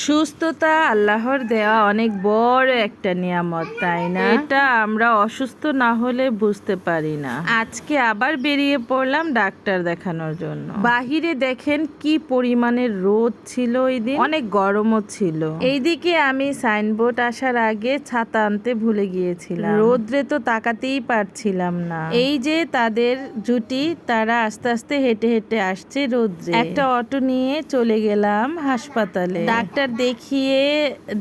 সুস্থতা আল্লাহর দেওয়া অনেক বড় একটা নিয়ামত, তাই না? এটা আমরা অসুস্থ না হলে বুঝতে পারি না। আজকে আবার বেরিয়ে পড়লাম ডাক্তার দেখানোর জন্য। বাহিরে দেখেন কি পরিমাণের রোদ ছিল, ওই দিন অনেক গরমও ছিল। এইদিকে আমি সাইনবোর্ড আসার আগে ছাতা আনতে ভুলে গিয়েছিলাম। রোদ্রে তো তাকাতেই পারছিলাম না। এই যে তাদের জুটি, তারা আস্তে আস্তে হেঁটে হেঁটে আসছে রোদ্রে। একটা অটো নিয়ে চলে গেলাম হাসপাতালে। ডাক্তার দেখিয়ে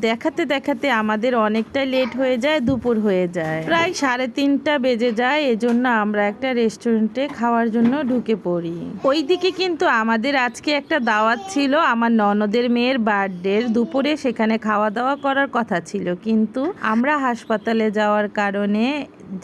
দেখাতে দেখাতে আমাদের অনেকটাই লেট হয়ে যায়, দুপুর হয়ে যায়, প্রায় 3:30 বেজে যায়। এজন্য আমরা একটা রেস্টুরেন্টে খাওয়ার জন্য ঢুকে পড়ি। ওইদিকে কিন্তু আমাদের আজকে একটা দাওয়াত ছিল, আমার ননদের মেয়ের বার্থডে। দুপুরে সেখানে খাওয়া দাওয়া করার কথা ছিল, কিন্তু আমরা হাসপাতালে যাওয়ার কারণে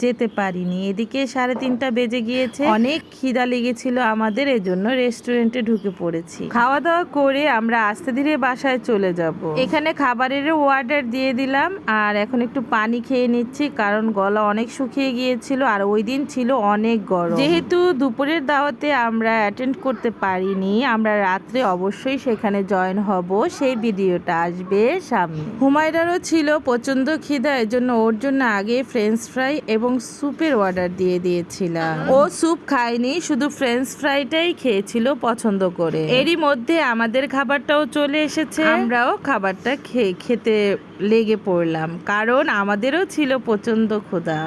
যেতে পারিনি। এদিকে 3:30 বেজে গিয়েছে, অনেক খিদা লেগেছিল আমাদের, এজন্য রেস্টুরেন্টে ঢুকে পড়েছি। খাওয়া দাওয়া করে আমরা আস্তে ধীরে বাসায় চলে যাব। এখানে খাবারের অর্ডার দিয়ে দিলাম, আর এখন একটু পানি খেয়ে নিচ্ছি, কারণ গলা অনেক শুকিয়ে গিয়েছিল, আর ওই দিন ছিল অনেক গরম। যেহেতু দুপুরের দাওয়াতে আমরা অ্যাটেন্ড করতে পারিনি, আমরা রাত্রে অবশ্যই সেখানে জয়েন হব, সেই ভিডিওটা আসবে সামনে। হুমায়রারও ছিল প্রচন্ড খিদা, এজন্য ওর জন্য আগে ফ্রেঞ্চ ফ্রাই এবং স্যুপের অর্ডার দিয়ে দিয়েছিলাম। ও স্যুপ খায়নি, শুধু ফ্রেঞ্চ ফ্রাইটাই খেয়েছিল পছন্দ করে। এরই মধ্যে আমাদের খাবারটাও চলে এসেছে, আমরাও খাবারটা খেতে লেগে পড়লাম, কারণ আমাদেরও ছিল প্রচন্ড ক্ষুধা।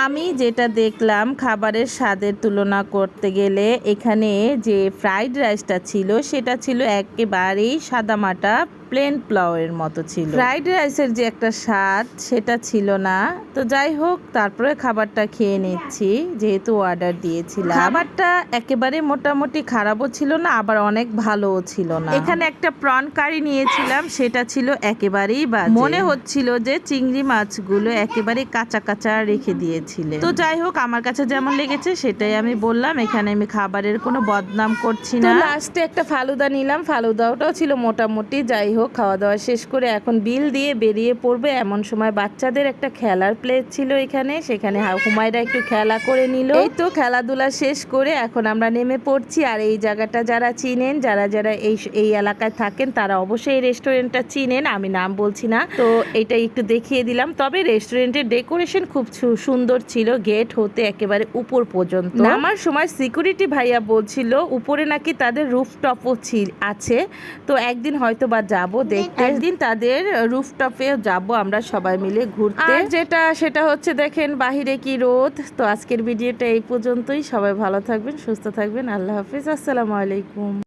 আমি যেটা দেখলাম, খাবারের স্বাদের তুলনা করতে গেলে এখানে যে ফ্রাইড রাইসটা ছিল সেটা ছিল একেবারেই সাদামাটা প্লেন পোলাওয়ের মতো ছিল। ফ্রাইড রাইসের যে একটা স্বাদ সেটা ছিল না। তো যাই হোক, তারপরে খাবারটা খেয়ে নিচ্ছি, যেহেতু অর্ডার দিয়েছিলাম। খাবারটা একেবারে মোটামুটি খারাপও ছিল না, আবার অনেক ভালোও ছিল না। এখানে একটা প্রন কারি নিয়েছিলাম, সেটা ছিল একেবারেই বাজে। মনে হচ্ছিল যে চিংড়ি মাছগুলো একেবারে কাঁচা কাঁচা রেখে দিয়েছিলেন। তো যাই হোক, আমার কাছে যেমন লেগেছে সেটাই আমি বললাম, এখানে আমি খাবারের কোনো বদনাম করছি না। লাস্টে একটা ফালুদা নিলাম, ফালুদাটাও ছিল মোটামুটি। যাই হোক, খাওয়া দাওয়া শেষ করে এখন বিল দিয়ে বেরিয়ে পড়বে। এমন সময় বাচ্চাদের একটা খেলার প্লেস ছিল এখানে, সেখানে হুমায়রা একটু খেলা করে নিল। এই তো খেলাধুলা শেষ করে এখন আমরা নেমে পড়ছি। আর এই জায়গাটা যারা চিনেন, যারা যারা এই এলাকায় থাকেন, তারা অবশ্যই এই রেস্টুরেন্টটা চিনেন, আমি নাম বলছি না। তো এটা একটু দেখিয়ে দিলাম। তবে রেস্টুরেন্টের ডেকোরেশন খুব সুন্দর ছিল, গেট হতে একেবারে উপর পর্যন্ত। নামার সময় সিকিউরিটি ভাইয়া বলছিল উপরে নাকি তাদের রুফটপও আছে, তো একদিন হয়তো বা যাবো দেখতে, একদিন তাদের রুফটপেও যাব আমরা সবাই মিলে ঘুরতে। আর সেটা হচ্ছে দেখেন বাহিরে কি রোদ। তো আজকের ভিডিওটা এই পর্যন্তই। সবাই ভালো থাকবেন, সুস্থ থাকবেন, আল্লাহ হাফিজ, আসসালামু আলাইকুম।